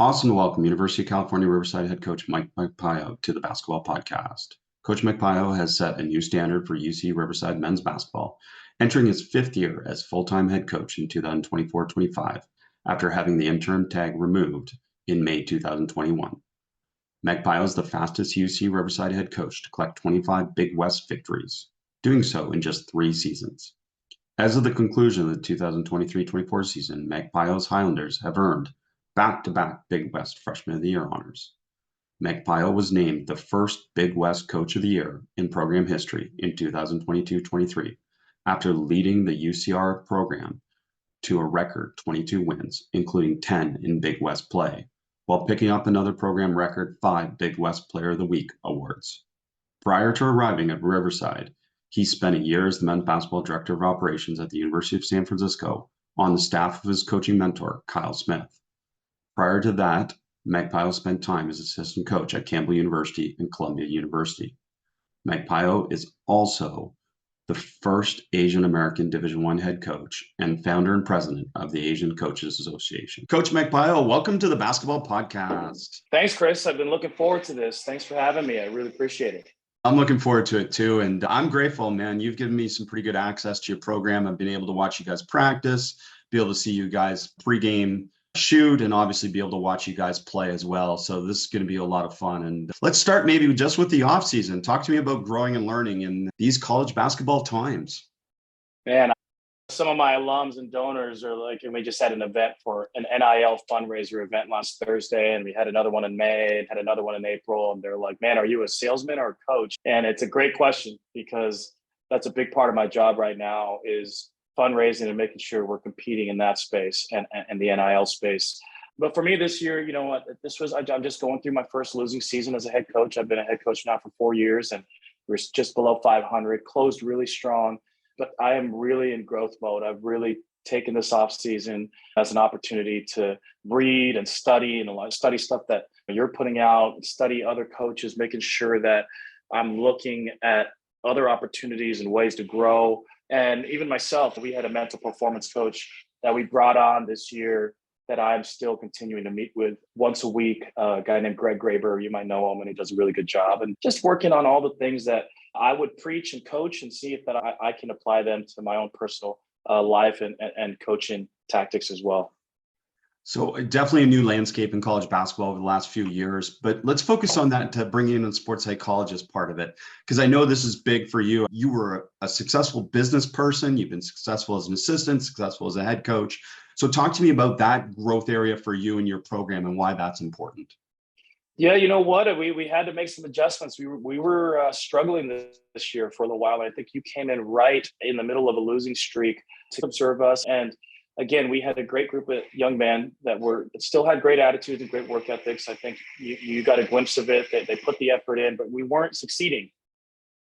Awesome to welcome University of California, Riverside head coach Mike Magpayo to the basketball podcast. Coach Magpayo has set a new standard for UC Riverside men's basketball, entering his fifth year as full-time head coach in 2024-25 after having the interim tag removed in May 2021. Magpayo is the fastest UC Riverside head coach to collect 25 Big West victories, doing so in just 3 seasons. As of the conclusion of the 2023-24 season, Magpayo's Highlanders have earned back-to-back Big West Freshman of the Year honors. Magpayo was named the first Big West Coach of the Year in program history in 2022-23 after leading the UCR program to a record 22 wins, including 10 in Big West play, while picking up another program record 5 Big West Player of the Week awards. Prior to arriving at Riverside, he spent a year as the men's basketball director of operations at the University of San Francisco on the staff of his coaching mentor, Kyle Smith. Prior to that, Magpayo spent time as assistant coach at Campbell University and Columbia University. Magpayo is also the first Asian American Division I head coach and founder and president of the Asian Coaches Association. Coach Magpayo, welcome to the basketball podcast. Thanks, Chris. I've been looking forward to this. Thanks for having me. I really appreciate it. I'm looking forward to it too. And I'm grateful, man. You've given me some pretty good access to your program. I've been able to watch you guys practice, be able to see you guys pregame shoot, and obviously be able to watch you guys play as well. So this is going to be a lot of fun. And let's start maybe just with the off season. Talk to me about growing and learning in these college basketball times. Man, some of my alums and donors are like, and we just had an event for an NIL fundraiser event last Thursday, and we had another one in May and had another one in April. And they're like, man, are you a salesman or a coach? And it's a great question because that's a big part of my job right now is fundraising and making sure we're competing in that space and the NIL space. But for me this year, you know what, I'm just going through my first losing season as a head coach. I've been a head coach now for 4 years and we're just below 500, closed really strong, but I am really in growth mode. I've really taken this off season as an opportunity to read and study and study stuff that you're putting out and study other coaches, making sure that I'm looking at other opportunities and ways to grow. And even myself, we had a mental performance coach that we brought on this year that I'm still continuing to meet with once a week, a guy named Greg Graber. You might know him, and he does a really good job. And just working on all the things that I would preach and coach and see if that I can apply them to my own personal life and coaching tactics as well. So definitely a new landscape in college basketball over the last few years, but let's focus on that to bring in the sports psychologist part of it, because I know this is big for you. You were a successful business person. You've been successful as an assistant, successful as a head coach. So talk to me about that growth area for you and your program and why that's important. Yeah, you know what? We had to make some adjustments. We were struggling this year for a little while. I think you came in right in the middle of a losing streak to observe us. And again, we had a great group of young men that still had great attitudes and great work ethics. I think you got a glimpse of it. They put the effort in, but we weren't succeeding.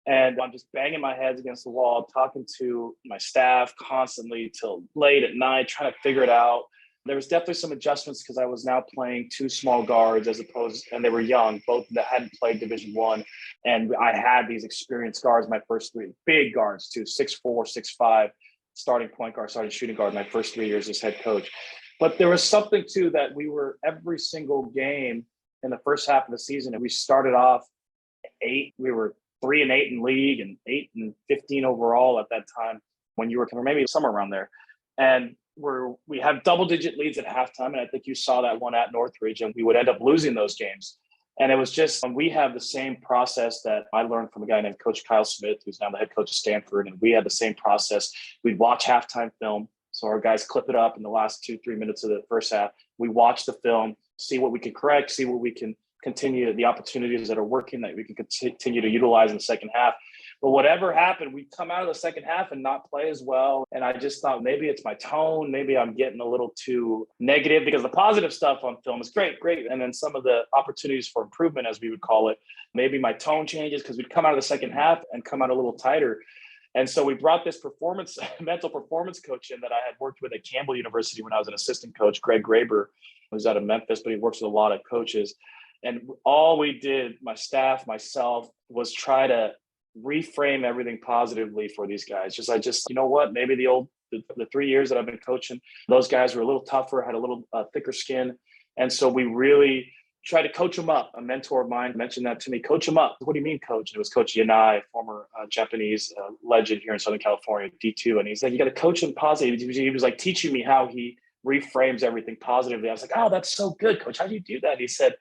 And I'm just banging my heads against the wall, talking to my staff constantly till late at night, trying to figure it out. There was definitely some adjustments because I was now playing 2 small guards and they were young, both that hadn't played Division I. And I had these experienced guards, my first 3 big guards too, 6'4", 6'5", starting point guard, starting shooting guard, my first 3 years as head coach. But there was something too that we were every single game in the first half of the season, and we started off 8. We were 3-8 in league and 8-15 overall at that time when you were, or maybe somewhere around there. And we have double-digit leads at halftime, and I think you saw that one at Northridge, and we would end up losing those games. And it was just, we have the same process that I learned from a guy named Coach Kyle Smith, who's now the head coach of Stanford. And we had the same process. We'd watch halftime film. So our guys clip it up in the last 2-3 minutes of the first half. We watch the film, see what we can correct, see what we can continue, the opportunities that are working that we can continue to utilize in the second half. But whatever happened, we come out of the second half and not play as well. And I just thought maybe it's my tone. Maybe I'm getting a little too negative because the positive stuff on film is great. And then some of the opportunities for improvement, as we would call it, maybe my tone changes because we'd come out of the second half and come out a little tighter. And so we brought this mental performance coach in that I had worked with at Campbell University when I was an assistant coach, Greg Graber, who's out of Memphis, but he works with a lot of coaches. And all we did, my staff, myself, was try to reframe everything positively for these guys. You know what, maybe the 3 years that I've been coaching, those guys were a little tougher, had a little thicker skin. And so we really try to coach them up. A mentor of mine mentioned that to me, coach them up. What do you mean, coach? And it was Coach Yanai, former Japanese legend here in Southern California, D2. And he's like, you got to coach him positive. He was like teaching me how he reframes everything positively. I was like, oh, that's so good, coach. How do you do that? He said,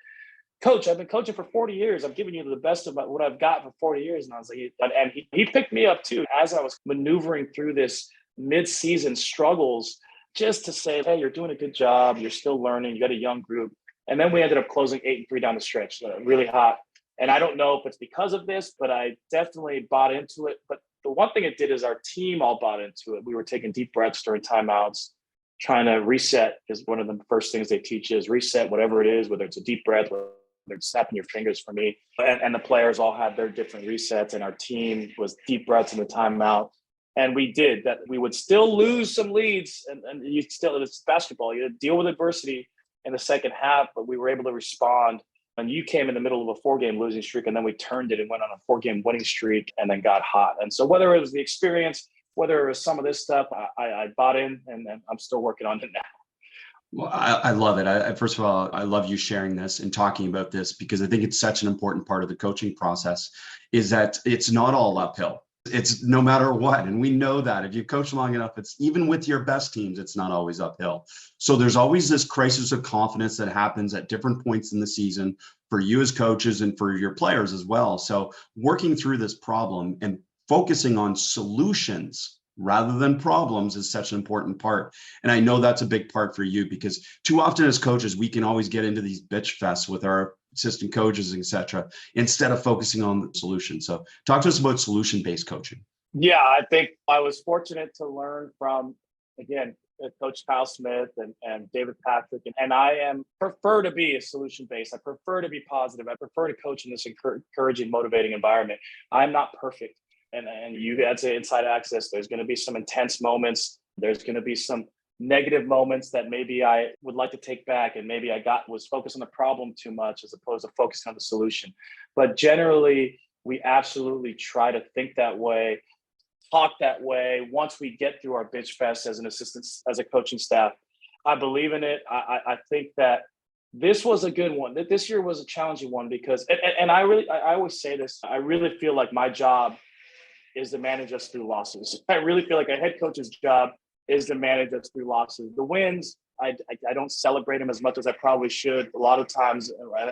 coach, I've been coaching for 40 years. I'm giving you the best of what I've got for 40 years. And I was like, and he picked me up too, as I was maneuvering through this mid-season struggles, just to say, hey, you're doing a good job. You're still learning. You got a young group. And then we ended up closing 8-3 down the stretch, really hot. And I don't know if it's because of this, but I definitely bought into it. But the one thing it did is our team all bought into it. We were taking deep breaths during timeouts, trying to reset is one of the first things they teach is reset, whatever it is, whether it's a deep breath, whether it's snapping your fingers for me. And the players all had their different resets, and our team was deep breaths in the timeout. And we did that. We would still lose some leads, and you still, it's basketball. You deal with adversity in the second half, but we were able to respond. And you came in the middle of a 4-game losing streak, and then we turned it and went on a 4-game winning streak and then got hot. And so whether it was the experience, whether it was some of this stuff, I bought in, and I'm still working on it now. Well, I love it. First of all, I love you sharing this and talking about this, because I think it's such an important part of the coaching process, is that it's not all uphill. It's no matter what. And we know that if you coach long enough, it's even with your best teams, it's not always uphill. So there's always this crisis of confidence that happens at different points in the season for you as coaches and for your players as well. So working through this problem and focusing on solutions rather than problems is such an important part. And I know that's a big part for you, because too often as coaches, we can always get into these bitch fests with our assistant coaches, etc., instead of focusing on the solution. So talk to us about solution-based coaching. Yeah, I think I was fortunate to learn from, again, Coach Kyle Smith and David Patrick. And I prefer to be a solution-based. I prefer to be positive. I prefer to coach in this encouraging, motivating environment. I'm not perfect. And you had to inside access. There's going to be some intense moments. There's going to be some negative moments that maybe I would like to take back, and maybe was focused on the problem too much as opposed to focusing on the solution. But generally, we absolutely try to think that way, talk that way. Once we get through our bitch fest as an assistant, as a coaching staff, I believe in it. I think that this was a good one. That this year was a challenging one, because, and I always say this, I really feel like my job is to manage us through losses. I really feel like a head coach's job is to manage us through losses. The wins, I don't celebrate them as much as I probably should. A lot of times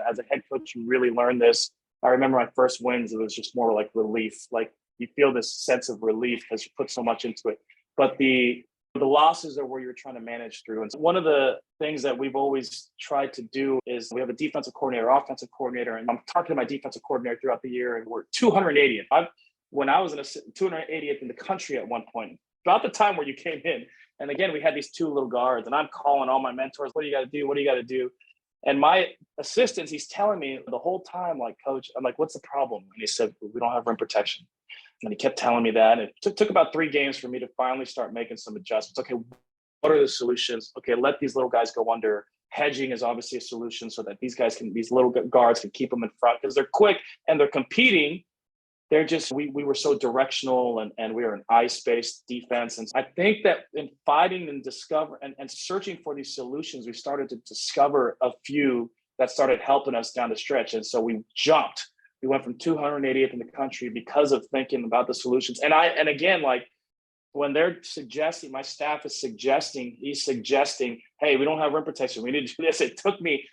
as a head coach, you really learn this. I remember my first wins, it was just more like relief. Like you feel this sense of relief because you put so much into it. But the losses are where you're trying to manage through. And so one of the things that we've always tried to do is we have a defensive coordinator, offensive coordinator, and I'm talking to my defensive coordinator throughout the year, and we're 280th. When I was in 280th in the country at one point, about the time where you came in. And again, we had these two little guards, and I'm calling all my mentors, what do you got to do? What do you got to do? And my assistants, he's telling me the whole time, like, coach, I'm like, what's the problem? And he said, we don't have rim protection. And he kept telling me that. And it took about 3 games for me to finally start making some adjustments. Okay, what are the solutions? Okay, let these little guys go under. Hedging is obviously a solution so that these little guards can keep them in front, because they're quick and they're competing. They're just, we were so directional, and we were an ice-based defense. And I think that in fighting and and searching for these solutions, we started to discover a few that started helping us down the stretch. And so we jumped. We went from 280th in the country because of thinking about the solutions. And again, like when they're suggesting, my staff is suggesting, hey, we don't have rim protection. We need to do this.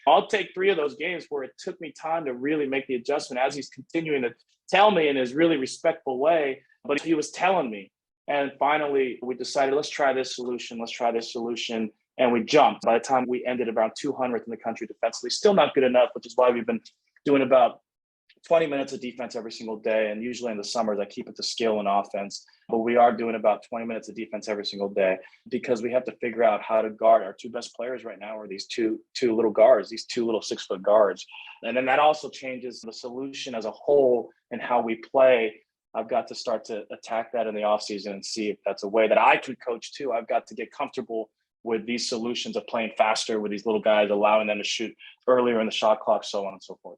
I'll take 3 of those games where it took me time to really make the adjustment, as he's continuing to tell me in his really respectful way, but he was telling me. And finally, we decided, let's try this solution. And we jumped. By the time we ended around 200th in the country defensively, still not good enough, which is why we've been doing about 20 minutes of defense every single day. And usually in the summers, I keep it to skill and offense. But we are doing about 20 minutes of defense every single day, because we have to figure out how to guard our 2 best players right now, are these two little guards, these 2 little 6-foot guards. And then that also changes the solution as a whole and how we play. I've got to start to attack that in the offseason and see if that's a way that I could coach too. I've got to get comfortable with these solutions of playing faster with these little guys, allowing them to shoot earlier in the shot clock, so on and so forth.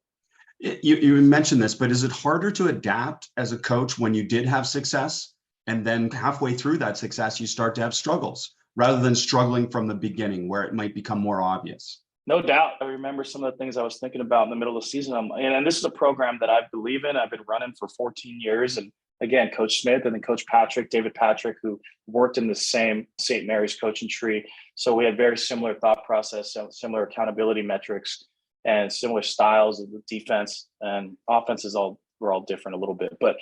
You mentioned this, but is it harder to adapt as a coach when you did have success, and then halfway through that success, you start to have struggles, rather than struggling from the beginning where it might become more obvious? No doubt. I remember some of the things I was thinking about in the middle of the season. And this is a program that I believe in. I've been running for 14 years. And again, Coach Smith and then Coach Patrick, David Patrick, who worked in the same St. Mary's coaching tree. So we had very similar thought process, similar accountability metrics, and similar styles of the defense and offenses. We're all different a little bit. But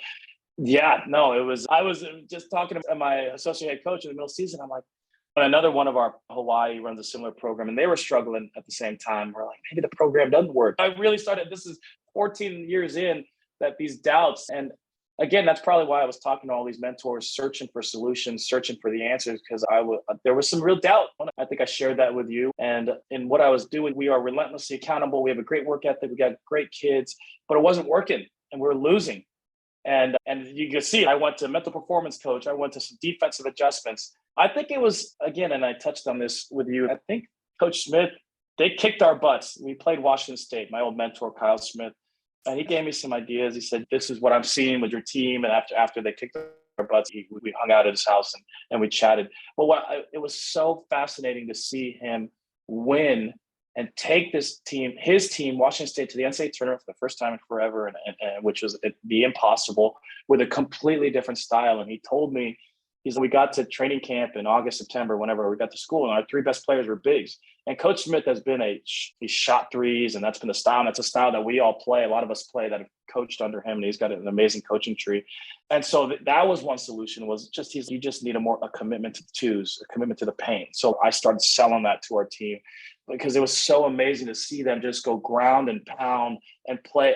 yeah, no, I was just talking to my associate head coach in the middle of the season. I'm like, another one of our Hawaii runs a similar program, and they were struggling at the same time. We're like, maybe the program doesn't work. I really started, this is 14 years in, that these doubts. And again, that's probably why I was talking to all these mentors, searching for solutions, searching for the answers, because there was some real doubt. I think I shared that with you. And in what I was doing, we are relentlessly accountable. We have a great work ethic. We got great kids, but it wasn't working, and we're losing. And you can see, I went to mental performance coach. I went to some defensive adjustments. I think it was, again, and I touched on this with you, I think Coach Smith, they kicked our butts. We played Washington State, my old mentor, Kyle Smith, and he gave me some ideas. He said, this is what I'm seeing with your team. And after they kicked our butts, we hung out at his house and we chatted. But it was so fascinating to see him win and take his team, Washington State, to the NCAA tournament for the first time in forever, and which was the impossible, with a completely different style. And he told me, we got to training camp in August, September, whenever we got to school, and our three best players were bigs. And Coach Smith has been he shot threes, and that's been the style. And that's a style that we all play. A lot of us play that have coached under him, and he's got an amazing coaching tree. And so that was one solution, was just, you just need a commitment to the twos, a commitment to the paint. So I started selling that to our team, because it was so amazing to see them just go ground and pound and play.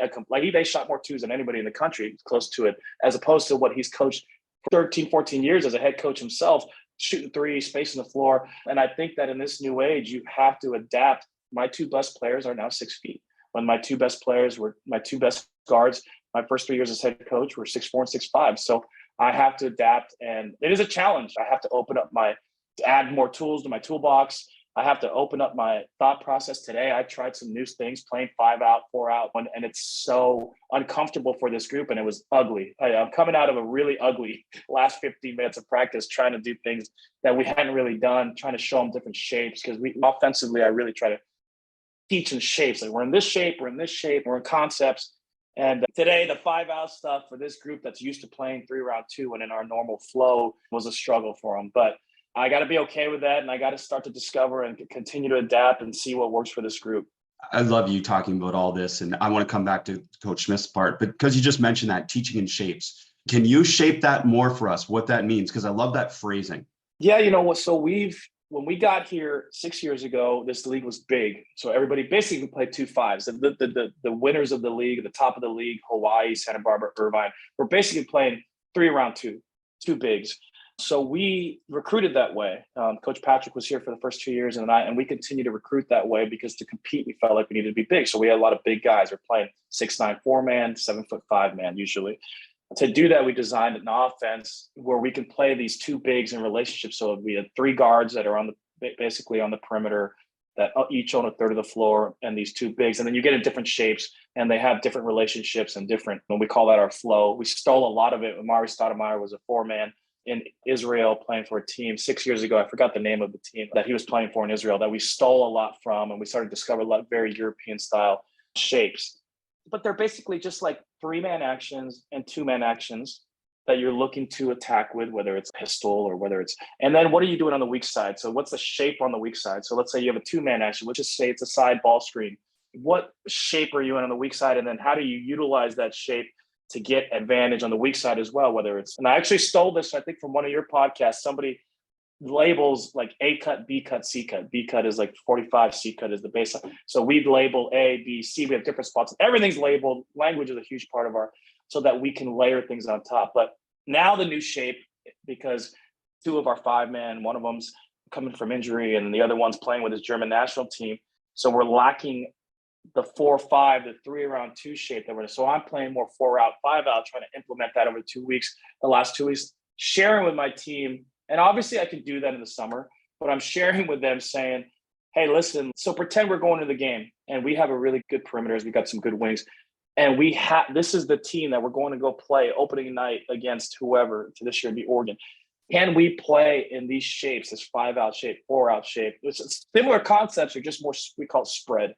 They shot more twos than anybody in the country, close to it, as opposed to what he's coached 13, 14 years as a head coach himself, shooting threes, spacing the floor. And I think that in this new age, you have to adapt. My two best players are now 6 feet. When my two best players were my two best guards, my first 3 years as head coach, were 6'4" and 6'5". So I have to adapt, and it is a challenge. I have to add more tools to my toolbox. I have to open up my thought process. Today, I tried some new things, playing 5 out, 4 out, and it's so uncomfortable for this group, and it was ugly. I'm coming out of a really ugly last 15 minutes of practice, trying to do things that we hadn't really done, trying to show them different shapes, because offensively, I really try to teach in shapes. Like, we're in this shape, we're in concepts. And today, the 5 out stuff for this group that's used to playing 3-round 2 and in our normal flow was a struggle for them. But I got to be okay with that, and I got to start to discover and continue to adapt and see what works for this group. I love you talking about all this, and I want to come back to Coach Smith's part, but because you just mentioned that teaching in shapes, can you shape that more for us, what that means? Because I love that phrasing. Yeah, you know what? So when we got here 6 years ago, this league was big. So everybody basically played 2 5s. The winners of the league, the top of the league, Hawaii, Santa Barbara, Irvine, were basically playing 3-round 2 bigs. So we recruited that way. Coach Patrick was here for the first 2 years, and we continue to recruit that way, because to compete, we felt like we needed to be big. So we had a lot of big guys. We're playing 6'9" 4-man, 7'5" man usually. To do that, we designed an offense where we can play these 2 bigs in relationships. So we had 3 guards that are basically on the perimeter, that each own a third of the floor, and these 2 bigs. And then you get in different shapes, and they have different relationships and different, and we call that our flow. We stole a lot of it. Amari Stoudemire was a 4-man in Israel playing for a team 6 years ago. I forgot the name of the team that he was playing for in Israel, that we stole a lot from, and we started to discover a lot of very European style shapes. But they're basically just like 3-man actions and 2-man actions that you're looking to attack with, whether it's pistol or whether it's, and then what are you doing on the weak side? So what's the shape on the weak side? So let's say you have a 2-man action. Let's just say it's a side ball screen. What shape are you in on the weak side? And then how do you utilize that shape to get advantage on the weak side as well, whether it's, and I actually stole this, I think, from one of your podcasts. Somebody labels like A cut, B cut, C cut. B cut is like 45, C cut is the baseline. So we label A, B, C. We have different spots. Everything's labeled. Language is a huge part of so that we can layer things on top. But now the new shape, because 2 of our 5-man, one of them's coming from injury, and the other one's playing with his German national team. So we're lacking the 4-5, the 3-round 2 shape that we're in. So I'm playing more 4 out, 5 out, trying to implement that over 2 weeks, the last 2 weeks, sharing with my team. And obviously I could do that in the summer, but I'm sharing with them saying, hey, listen, so pretend we're going to the game and we have a really good perimeters. We got some good wings. And this is the team that we're going to go play opening night against whoever. To this year, it'd be Oregon. can we play in these shapes, this 5-out shape, 4-out shape? It's similar concepts are just more, we call it spread.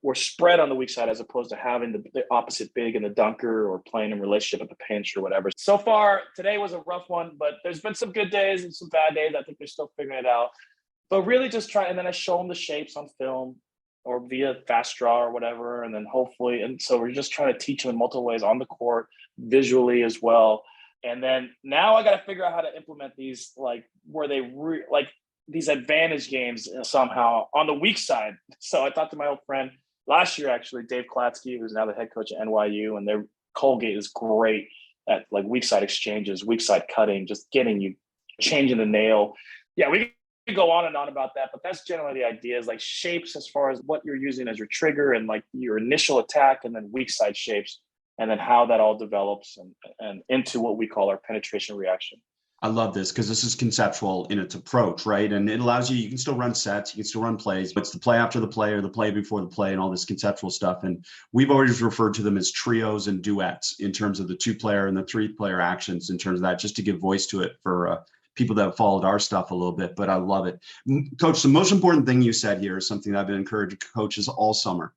We're spread on the weak side as opposed to having the opposite big and the dunker or playing in relationship at the pinch or whatever. So far, today was a rough one, but there's been some good days and some bad days. I think they're still figuring it out. But really just try, and then I show them the shapes on film or via fast draw or whatever. And then hopefully, and so we're just trying to teach them in multiple ways on the court, visually as well. And then now I got to figure out how to implement these, like where they like these advantage games somehow on the weak side. So I talked to my old friend last year, actually, Dave Klatsky, who's now the head coach at NYU, and their Colgate is great at like weak side exchanges, weak side cutting, just getting you changing the nail. Yeah, we can go on and on about that, but that's generally the idea, is like shapes as far as what you're using as your trigger and like your initial attack, and then weak side shapes, and then how that all develops and into what we call our penetration reaction. I love this because this is conceptual in its approach, right? And it allows you can still run sets, you can still run plays, but it's the play after the play or the play before the play and all this conceptual stuff. And we've always referred to them as trios and duets in terms of the 2-player and the 3-player actions in terms of that, just to give voice to it for people that have followed our stuff a little bit, but I love it. Coach, the most important thing you said here is something that I've been encouraging coaches all summer.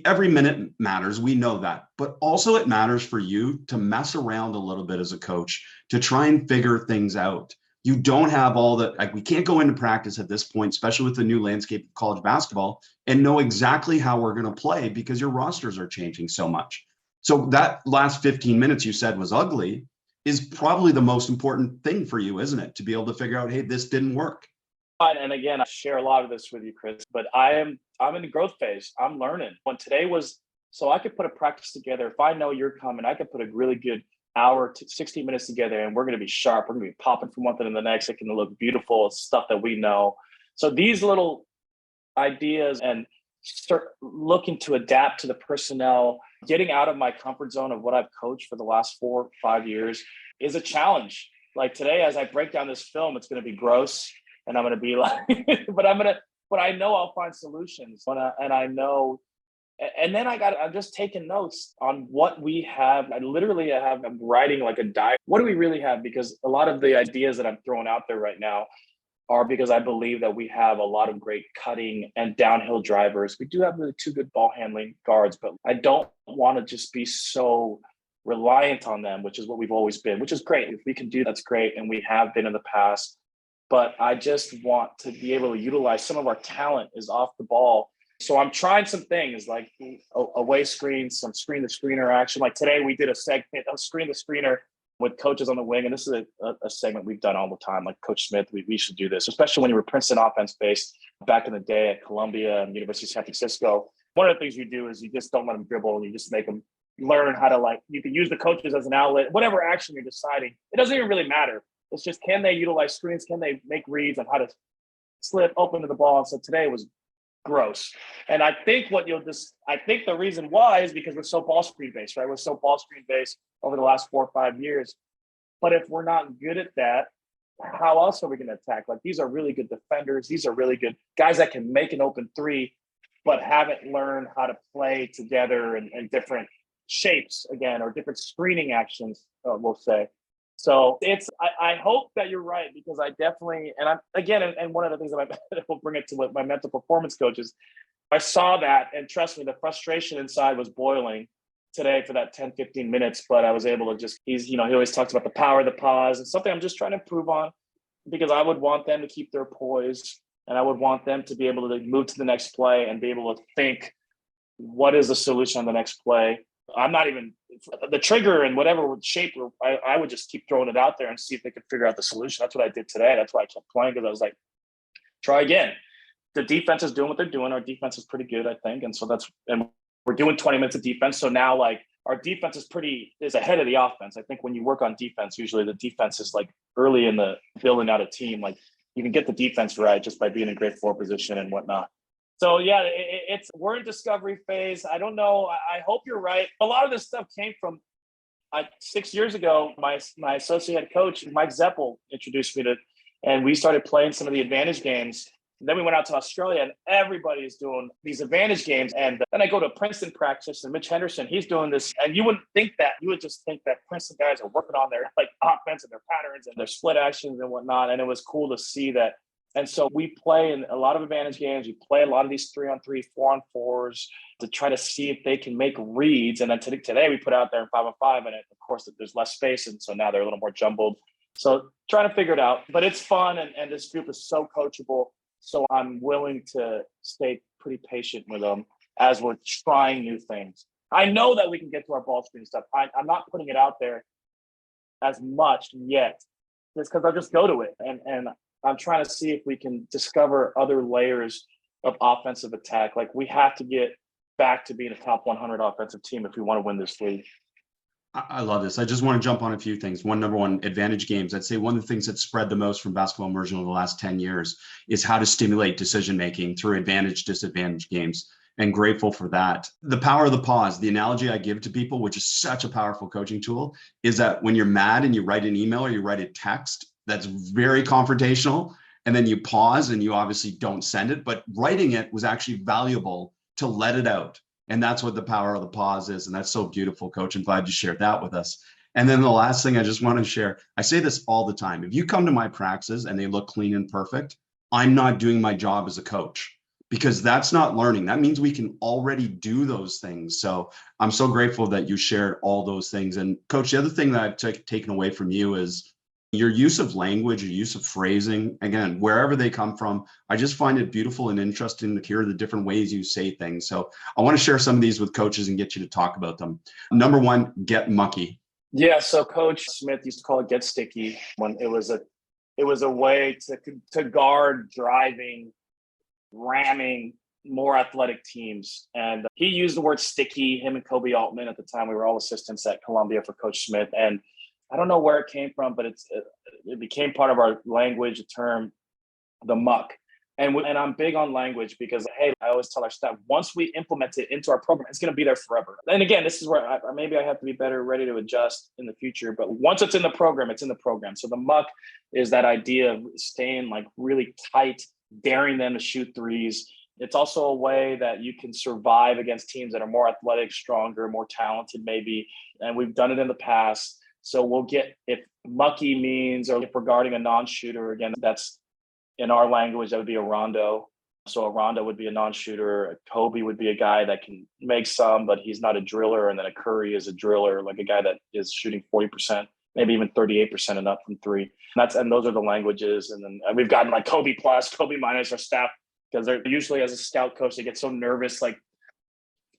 Every minute matters. We know that, but also it matters for you to mess around a little bit as a coach to try and figure things out. You don't have all the, like, we can't go into practice at this point, especially with the new landscape of college basketball, and know exactly how we're going to play because your rosters are changing so much. So that last 15 minutes you said was ugly is probably the most important thing for you, isn't it? To be able to figure out, hey, this didn't work. And again, I share a lot of this with you, Chris, but I'm in the growth phase. I'm learning. When today was, so I could put a practice together. If I know you're coming, I could put a really good hour to 60 minutes together, and we're going to be sharp. We're going to be popping from one thing to the next. It can look beautiful. It's stuff that we know. So these little ideas and start looking to adapt to the personnel, getting out of my comfort zone of what I've coached for the last 4 or 5 years is a challenge. Like today, as I break down this film, it's going to be gross. And I'm going to be like, but I know I'll find solutions. And I know, and then I'm just taking notes on what we have. I'm writing like a diary. What do we really have? Because a lot of the ideas that I'm throwing out there right now are because I believe that we have a lot of great cutting and downhill drivers. We do have really 2 good ball handling guards, but I don't want to just be so reliant on them, which is what we've always been, which is great. If we can do that's great. And we have been in the past. But I just want to be able to utilize some of our talent is off the ball. So I'm trying some things like away screens, some screen to screener action. Like today we did a segment of screen to screener with coaches on the wing. And this is a segment we've done all the time. Like Coach Smith, we should do this, especially when you were Princeton offense based back in the day at Columbia and University of San Francisco. One of the things you do is you just don't let them dribble and you just make them learn how to, like, you can use the coaches as an outlet, whatever action you're deciding. It doesn't even really matter. It's just, can they utilize screens? Can they make reads on how to slip open to the ball? And so today was gross. And I think the reason why is because we're so ball screen based, right? We're so ball screen based over the last 4 or 5 years. But if we're not good at that, how else are we going to attack? Like, these are really good defenders. These are really good guys that can make an open 3, but haven't learned how to play together in different shapes again, or different screening actions, we'll say. So I hope that you're right, because I definitely, and I'm again, and one of the things that will bring it to what my mental performance coaches, I saw that, and trust me, the frustration inside was boiling today for that 10, 15 minutes, but I was able to just, he always talks about the power of the pause. It's something I'm just trying to improve on, because I would want them to keep their poise, and I would want them to be able to move to the next play and be able to think, what is the solution on the next play? I'm not even the trigger and whatever shape. I would just keep throwing it out there and see if they could figure out the solution. That's what I did today. That's why I kept playing, because I was like, try again. The defense is doing what they're doing. Our defense is pretty good, I think. And so and we're doing 20 minutes of defense. So now, like, our defense is ahead of the offense. I think when you work on defense, usually the defense is like early in the building out a team. Like, you can get the defense right just by being in great 4 position and whatnot. So yeah, we're in discovery phase. I don't know. I hope you're right. A lot of this stuff came from 6 years ago. My associate head coach, Mike Zeppel, introduced me to, and we started playing some of the advantage games. Then we went out to Australia and everybody's doing these advantage games. And then I go to Princeton practice and Mitch Henderson, he's doing this. And you wouldn't think that. You would just think that Princeton guys are working on their like offense and their patterns and their split actions and whatnot. And it was cool to see that. And so we play in a lot of advantage games. We play a lot of these 3-on-3, 4-on-4s to try to see if they can make reads. And then today we put out there in 5-on-5, and of course there's less space. And so now they're a little more jumbled. So trying to figure it out, but it's fun. And this group is so coachable. So I'm willing to stay pretty patient with them as we're trying new things. I know that we can get to our ball screen stuff. I'm not putting it out there as much yet, just because I'll just go to it. And I'm trying to see if we can discover other layers of offensive attack. Like we have to get back to being a top 100 offensive team if we want to win this league. I love this. I just want to jump on a few things. Number one, advantage games. I'd say one of the things that spread the most from basketball immersion over the last 10 years is how to stimulate decision-making through advantage, disadvantage games, and grateful for that. The power of the pause, the analogy I give to people, which is such a powerful coaching tool, is that when you're mad and you write an email or you write a text that's very confrontational, and then you pause and you obviously don't send it, but writing it was actually valuable to let it out. And that's what the power of the pause is. And that's so beautiful, Coach. I'm glad you shared that with us. And then the last thing I just want to share, I say this all the time. If you come to my practices and they look clean and perfect, I'm not doing my job as a coach, because that's not learning. That means we can already do those things. So I'm so grateful that you shared all those things. And Coach, the other thing that I've taken away from you is your use of language, your use of phrasing, again, wherever they come from. I just find it beautiful and interesting to hear the different ways you say things. So I want to share some of these with coaches and get you to talk about them. Number one, get mucky. Yeah. So Coach Smith used to call it get sticky, when it was a way to guard driving, ramming more athletic teams. And he used the word sticky, him and Kobe Altman at the time. We were all assistants at Columbia for Coach Smith. And I don't know where it came from, but it became part of our language, the term, the muck. And I'm big on language because, hey, I always tell our staff, once we implement it into our program, it's going to be there forever. And again, this is where maybe I have to be better, ready to adjust in the future. But once it's in the program, it's in the program. So the muck is that idea of staying like really tight, daring them to shoot threes. It's also a way that you can survive against teams that are more athletic, stronger, more talented, maybe. And we've done it in the past. So we'll get, if mucky means, or if we're guarding a non-shooter, again, that's in our language, that would be a rondo. So a rondo would be a non-shooter. A Kobe would be a guy that can make some, but he's not a driller. And then a Curry is a driller, like a guy that is shooting 40%, maybe even 38% and up from three. And those are the languages. And then we've gotten like Kobe plus, Kobe minus our staff, because they're usually, as a scout coach, they get so nervous, like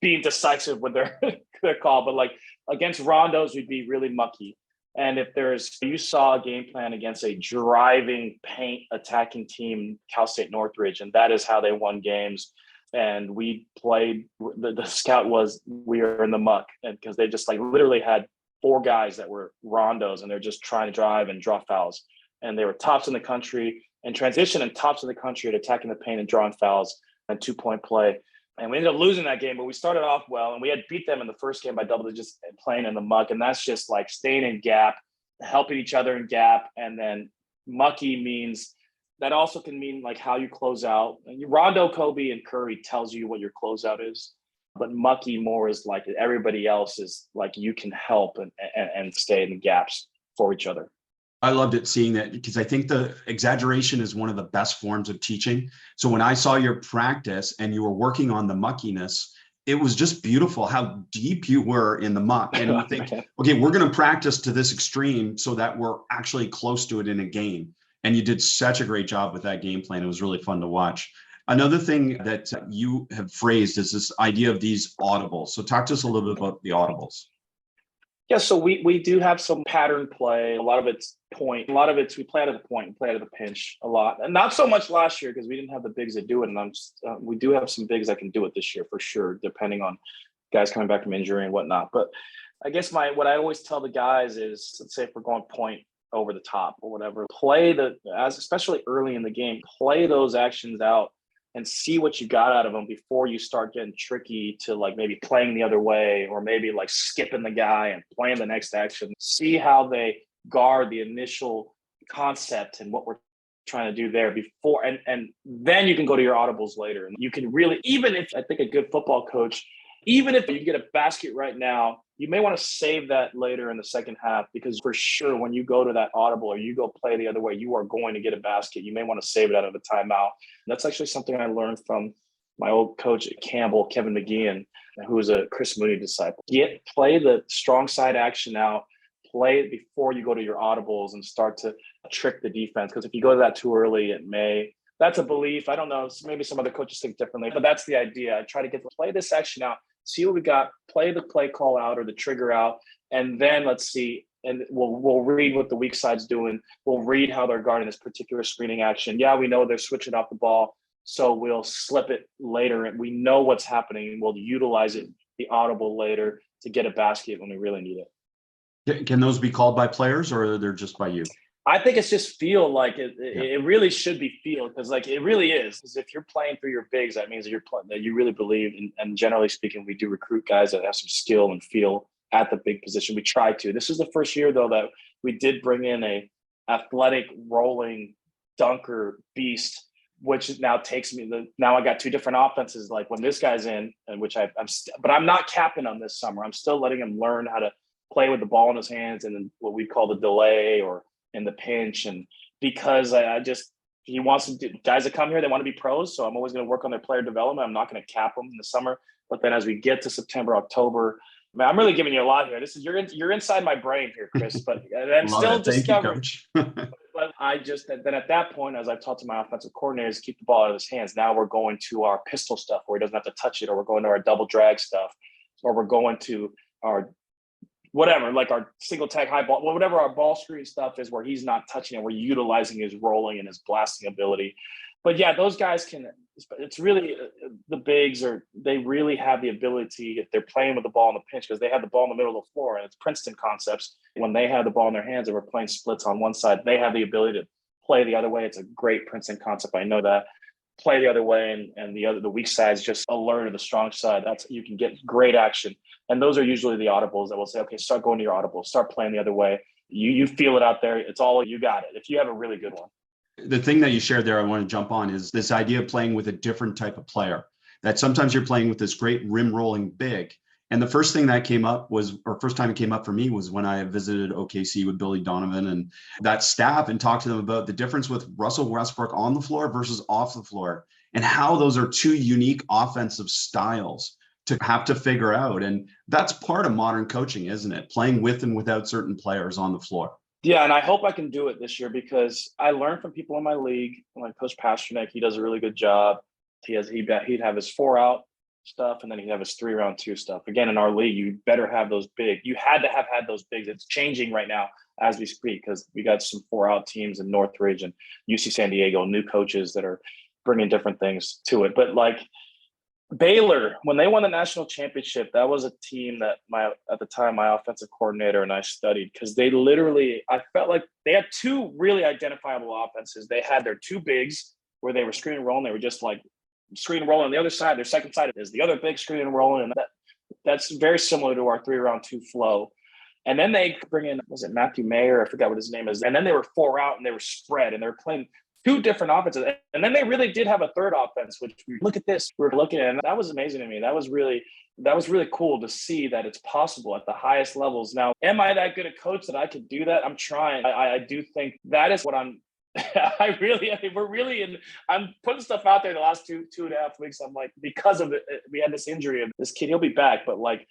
being decisive with their call. But like against rondos, we'd be really mucky. And if you saw a game plan against a driving, paint attacking team, Cal State Northridge, and that is how they won games. And we played, the scout was, we are in the muck. And because they just like literally had 4 guys that were rondos, and they're just trying to drive and draw fouls. And they were tops in the country and transition, and tops in the country at attacking the paint and drawing fouls and 2-point play. And we ended up losing that game, but we started off well, and we had beat them in the first game by double digits playing in the muck. And that's just like staying in gap, helping each other in gap. And then mucky means, that also can mean like how you close out. And Rondo, Kobe, and Curry tells you what your closeout is, but mucky more is like everybody else is like, you can help and stay in the gaps for each other. I loved it, seeing that, because I think the exaggeration is one of the best forms of teaching. So when I saw your practice and you were working on the muckiness, it was just beautiful how deep you were in the muck. And you think, okay, we're going to practice to this extreme so that we're actually close to it in a game. And you did such a great job with that game plan. It was really fun to watch. Another thing that you have phrased is this idea of these audibles. So talk to us a little bit about the audibles. Yeah, so we do have some pattern play. A lot of it's point. A lot of it's we play out of the point, and play out of the pinch a lot. And not so much last year because we didn't have the bigs that do it. And we do have some bigs that can do it this year for sure, depending on guys coming back from injury and whatnot. But I guess what I always tell the guys is, let's say if we're going point over the top or whatever, especially early in the game, play those actions out and see what you got out of them before you start getting tricky to like maybe playing the other way, or maybe like skipping the guy and playing the next action. See how they guard the initial concept and what we're trying to do there before, and then you can go to your audibles later. And you can really, even if I think a good football coach, even if you get a basket right now, you may want to save that later in the second half, because for sure when you go to that audible or you go play the other way, you are going to get a basket. You may want to save it out of a timeout. And that's actually something I learned from my old coach at Campbell, Kevin McGeehan, who was a Chris Mooney disciple. Play the strong side action out, play it before you go to your audibles and start to trick the defense. Because if you go to that too early, it may. That's a belief. I don't know. Maybe some other coaches think differently, but that's the idea. I try to play this action out, see what we got, play the play call out or the trigger out, and then let's see. And we'll read what the weak side's doing. We'll read how they're guarding this particular screening action. Yeah, we know they're switching off the ball, so we'll slip it later, and we know what's happening. We'll utilize it, the audible later, to get a basket when we really need it. Can those be called by players, or they're just by you? I think it's just feel. Like it really should be feel, because like it really is. Because if you're playing through your bigs, that means that you really believe. And generally speaking, we do recruit guys that have some skill and feel at the big position. We try to. This is the first year though that we did bring in a athletic rolling dunker beast, which now takes me. Now I got two different offenses. Like when this guy's in, and which but I'm not capping on this summer. I'm still letting him learn how to play with the ball in his hands and then what we call the delay or in the pinch. And because he wants guys that come here, they want to be pros. So I'm always going to work on their player development. I'm not going to cap them in the summer. But then as we get to September, October, man, I'm really giving you a lot here. This is you're inside my brain here, Chris. But I'm still discovering. But then at that point, as I've talked to my offensive coordinators, keep the ball out of his hands. Now we're going to our pistol stuff where he doesn't have to touch it, or we're going to our double drag stuff, or we're going to our whatever, like our single tag high ball, whatever our ball screen stuff is, where he's not touching it. We're utilizing his rolling and his blasting ability. But yeah, those guys it's really the bigs they really have the ability, if they're playing with the ball in the pinch, because they have the ball in the middle of the floor, and it's Princeton concepts. When they have the ball in their hands and we're playing splits on one side, they have the ability to play the other way. It's a great Princeton concept. I know that. Play the other way, and the weak side is just alert to the strong side. You can get great action. And those are usually the audibles that will say, okay, start going to your audibles, start playing the other way. You feel it out there. It's all, you got it. If you have a really good one. The thing that you shared there, I want to jump on, is this idea of playing with a different type of player. That sometimes you're playing with this great rim rolling big. And the first time it came up for me was when I visited OKC with Billy Donovan and that staff, and talked to them about the difference with Russell Westbrook on the floor versus off the floor, and how those are two unique offensive styles to have to figure out. And that's part of modern coaching, isn't it? Playing with and without certain players on the floor. Yeah, and I hope I can do it this year, because I learned from people in my league, like Coach Pasternak. He does a really good job. He'd have his 4-out stuff, and then he'd have his 3-round-2 stuff. Again, in our league, you better have those big. You had to have had those bigs. It's changing right now as we speak, because we got some 4-out teams in Northridge and UC San Diego, new coaches that are bringing different things to it. But like Baylor, when they won the national championship, that was a team that at the time my offensive coordinator and I studied, because I felt like they had two really identifiable offenses. They had their two bigs where they were screen and rolling. They were just like screen and rolling. On the other side, their second side is the other big screen and rolling. And that's very similar to our 3-round-2 flow. And then they bring in, was it Matthew Mayer? I forgot what his name is. And then they were 4-out and they were spread, and they were playing two different offenses. And then they really did have a third offense, which look at this, we're looking at, and that was amazing to me. That was really cool to see that it's possible at the highest levels. Now, am I that good a coach that I could do that? I'm trying. I do think that is what I'm I'm putting stuff out there the last two and a half weeks. I'm like, because of it, we had this injury of this kid, he'll be back. But like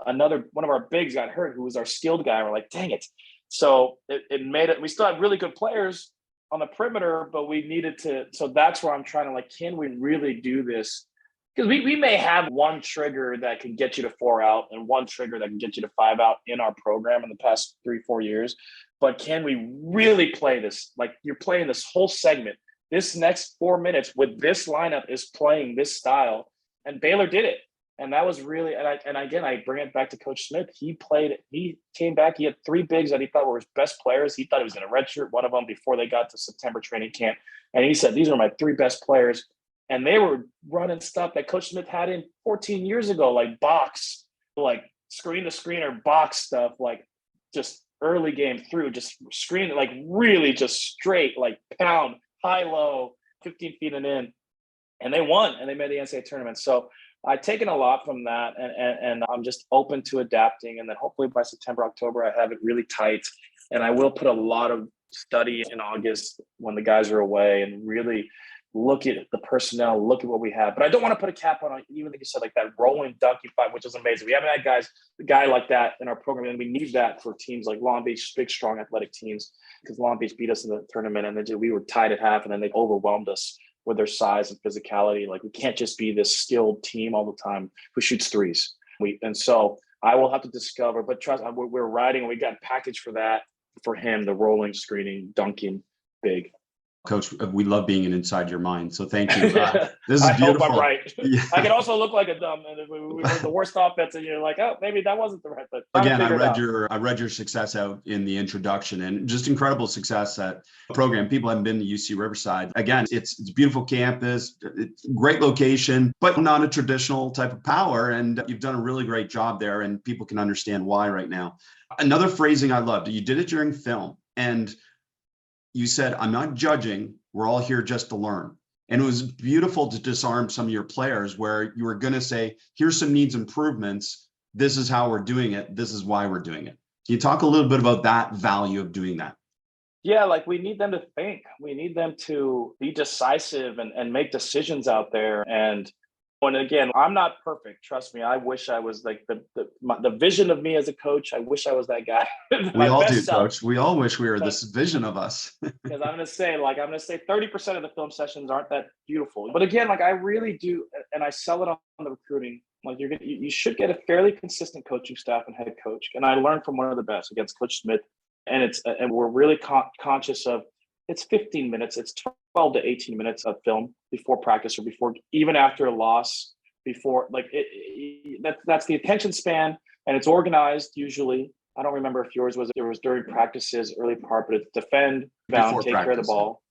one of our bigs got hurt, who was our skilled guy. We're like, dang it. So it made it, we still have really good players on the perimeter, but we needed to. So that's where I'm trying to like, can we really do this? Because we may have one trigger that can get you to 4-out and one trigger that can get you to 5-out in our program in the past 3-4 years. But can we really play this? Like, you're playing this whole segment. This next 4 minutes with this lineup is playing this style. And Baylor did it. And that was really, and again, I bring it back to Coach Smith. He came back. He had 3 bigs that he thought were his best players. He thought he was going to redshirt one of them before they got to September training camp. And he said, these are my 3 best players. And they were running stuff that Coach Smith had in 14 years ago, like box, like screen to screener box stuff, like just early game through, just screen, like really just straight, like pound high, low, 15 feet and in. And they won and they made the NCAA tournament. So I've taken a lot from that, and I'm just open to adapting. And then hopefully by September, October, I have it really tight. And I will put a lot of study in August when the guys are away and really look at the personnel, look at what we have. But I don't want to put a cap on, even like you said, like that rolling donkey fight, which is amazing. We haven't had a guy like that in our program, and we need that for teams like Long Beach, big, strong athletic teams, because Long Beach beat us in the tournament, and then we were tied at half, and then they overwhelmed us with their size and physicality. Like, we can't just be this skilled team all the time who shoots threes. And so I will have to discover, but trust, we're riding, we got a package for that, for him, the rolling, screening, dunking, big. Coach, we love being inside your mind. So thank you. This is I beautiful. hope I'm right. Yeah. I can also look like a dumb, and if we were the worst offense, and you're like, oh, maybe that wasn't the right. But again, I read your success out in the introduction, and just incredible success at the program. People haven't been to UC Riverside. Again, it's a beautiful campus, it's a great location, but not a traditional type of power. And you've done a really great job there, and people can understand why right now. Another phrasing I loved, you did it during film, and you said, I'm not judging, we're all here just to learn. And it was beautiful to disarm some of your players where you were going to say, here's some needs improvements. This is how we're doing it. This is why we're doing it. Can you talk a little bit about that value of doing that? Yeah, like, we need them to think. We need them to be decisive and make decisions out there. And again, I'm not perfect. Trust me. I wish I was like the vision of me as a coach. I wish I was that guy. We all do, Coach. We all wish we were this vision of us. Because I'm going to say 30% of the film sessions aren't that beautiful. But again, like, I really do, and I sell it on the recruiting. Like, you should get a fairly consistent coaching staff and head coach. And I learned from one of the best against Coach Smith. And we're really conscious of, it's 15 minutes, it's 12 to 18 minutes of film before practice, or before, even after a loss, before, like, that's the attention span, and it's organized usually. I don't remember if yours was, during practices, early part, but it's defend, bound, take care of the ball.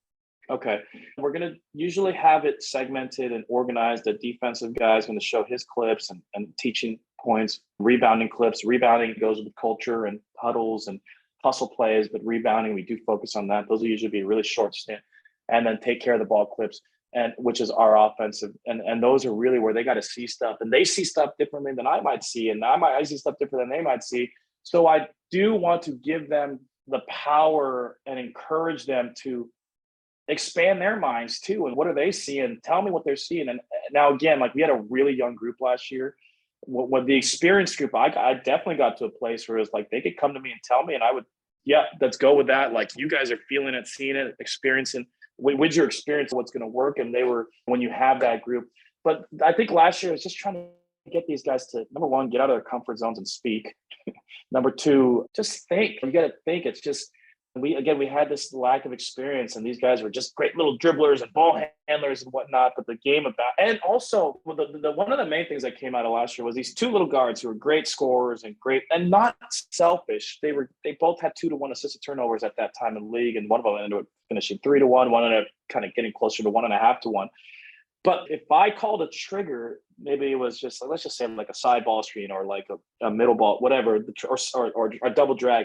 Okay. We're going to usually have it segmented and organized. The defensive guy is going to show his clips and teaching points, rebounding clips. Rebounding goes with culture and huddles and hustle plays, but rebounding, we do focus on that. Those will usually be really short stint. And then take care of the ball clips, and which is our offensive. And those are really where they got to see stuff, and they see stuff differently than I might see, and I see stuff different than they might see. So I do want to give them the power and encourage them to expand their minds too. And what are they seeing? Tell me what they're seeing. And now, again, like, we had a really young group last year. With the experienced group, I definitely got to a place where it was like, they could come to me and tell me, and I would, yeah, let's go with that. Like, you guys are feeling it, seeing it, experiencing. With your experience, what's going to work. And they were, when you have that group. But I think last year I was just trying to get these guys to, number one, get out of their comfort zones and speak. Number two, just think. You got to think. It's just, we had this lack of experience, and these guys were just great little dribblers and ball handlers and whatnot. But the game and also the one of the main things that came out of last year was these two little guards who were great scorers and not selfish. They both had 2-to-1 assisted turnovers at that time in the league, and one of them ended up finishing 3-to-1. One ended up kind of getting closer to 1.5-to-1. But if I called a trigger, maybe it was just, let's just say, like a side ball screen, or like a middle ball, whatever, or a double drag.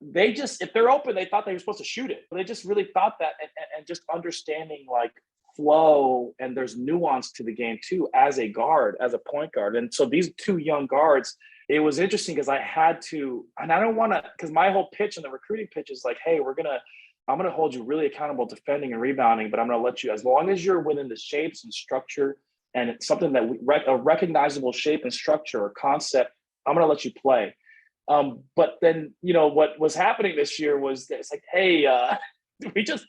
They just, if they're open, they thought they were supposed to shoot it. But they just really thought that, and just understanding, like, flow, and there's nuance to the game too, as a guard, as a point guard. And so these two young guards, it was interesting because I had to, and I don't want to, because my whole pitch in the recruiting pitch is like, hey, I'm going to hold you really accountable defending and rebounding, but I'm going to let you, as long as you're within the shapes and structure, and it's something that a recognizable shape and structure or concept, I'm going to let you play. But then, what was happening this year was it's like, hey, we just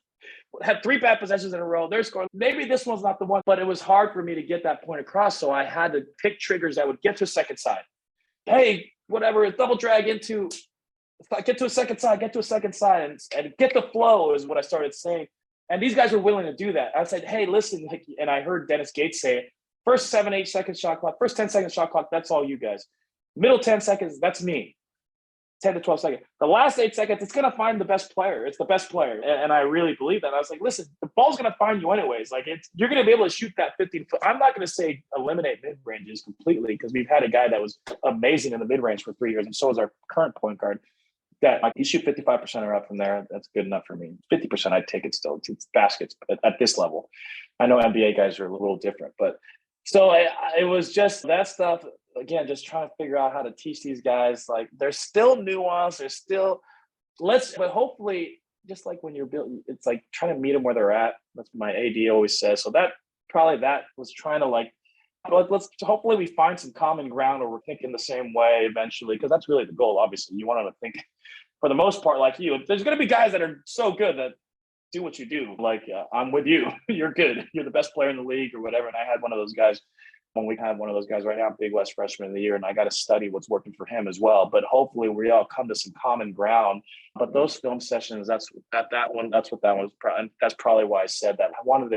had 3 bad possessions in a row. They're scoring. Maybe this one's not the one, but it was hard for me to get that point across. So I had to pick triggers that would get to a second side. Hey, whatever, double drag get to a second side, and get the flow is what I started saying. And these guys were willing to do that. I said, hey, listen, and I heard Dennis Gates say it, first 7-8 second shot clock, first 10 second shot clock, that's all you guys. Middle 10 seconds, that's me. 10 to 12 seconds. The last 8 seconds, it's going to find the best player. It's the best player. And I really believe that. I was like, listen, the ball's going to find you anyways. Like, you're going to be able to shoot that 15 foot. I'm not going to say eliminate mid-ranges completely, because we've had a guy that was amazing in the mid-range for 3 years, and so is our current point guard. that like, you shoot 55% or up from there. That's good enough for me. 50%, I'd take it still. It's baskets at this level. I know NBA guys are a little different, but so it was just that stuff. Again, just trying to figure out how to teach these guys. Like there's still nuance. There's still but hopefully, just like when you're building, it's like trying to meet them where they're at. That's what my AD always says. So that was trying to like, let's hopefully we find some common ground, or we're thinking the same way eventually, because that's really the goal. Obviously, you want them to think, for the most part, like you. There's going to be guys that are so good that do what you do. Like I'm with you. You're good. You're the best player in the league, or whatever. And I had one of those guys. When we have one of those guys right now, Big West Freshman of the Year, and I got to study what's working for him as well. But hopefully, we all come to some common ground. But those film sessions, that's what that one was. That's probably why I said that. I wanted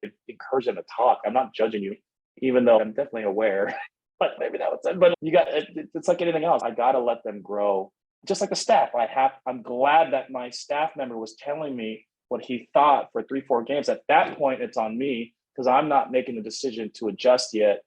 to encourage them to talk. I'm not judging you, even though I'm definitely aware. But maybe that was it. But it's like anything else. I got to let them grow, just like the staff. I'm glad that my staff member was telling me what he thought for 3-4 games. At that point, it's on me, because I'm not making the decision to adjust yet.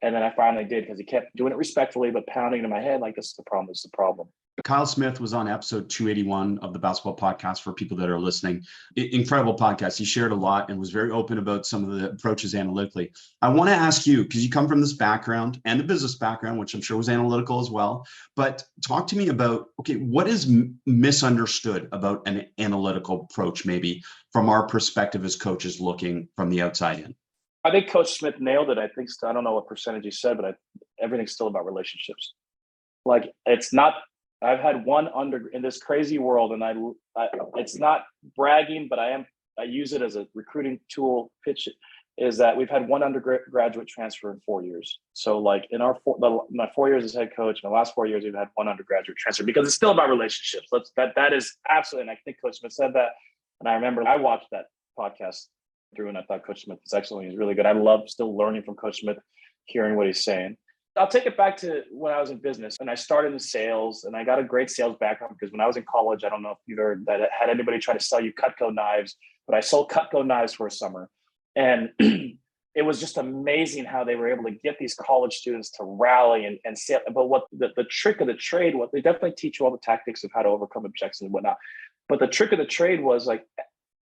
And then I finally did, because he kept doing it respectfully, but pounding in my head like, this is the problem, this is the problem. Kyle Smith was on episode 281 of the Basketball Podcast for people that are listening. Incredible podcast. He shared a lot and was very open about some of the approaches analytically. I want to ask you, because you come from this background and a business background, which I'm sure was analytical as well, but talk to me about, okay, what is misunderstood about an analytical approach, maybe from our perspective as coaches looking from the outside in? I think Coach Smith nailed it. I don't know what percentage he said, but everything's still about relationships. Like it's not. I've had one in this crazy world, and I it's not bragging, but I use it as a recruiting tool. Pitch is that we've had one undergraduate transfer in 4 years. So like in my 4 years as head coach, in the last 4 years, we've had one undergraduate transfer, because it's still about relationships. That is absolutely, and I think Coach Smith said that. And I remember I watched that podcast through, and I thought Coach Smith was excellent. He's really good. I love still learning from Coach Smith, hearing what he's saying. I'll take it back to when I was in business, and I started in sales, and I got a great sales background, because when I was in college, I don't know if you've ever had anybody try to sell you Cutco knives, but I sold Cutco knives for a summer. And it was just amazing how they were able to get these college students to rally and sell. But what the trick of the trade, what they definitely teach you all the tactics of how to overcome objections and whatnot. But the trick of the trade was like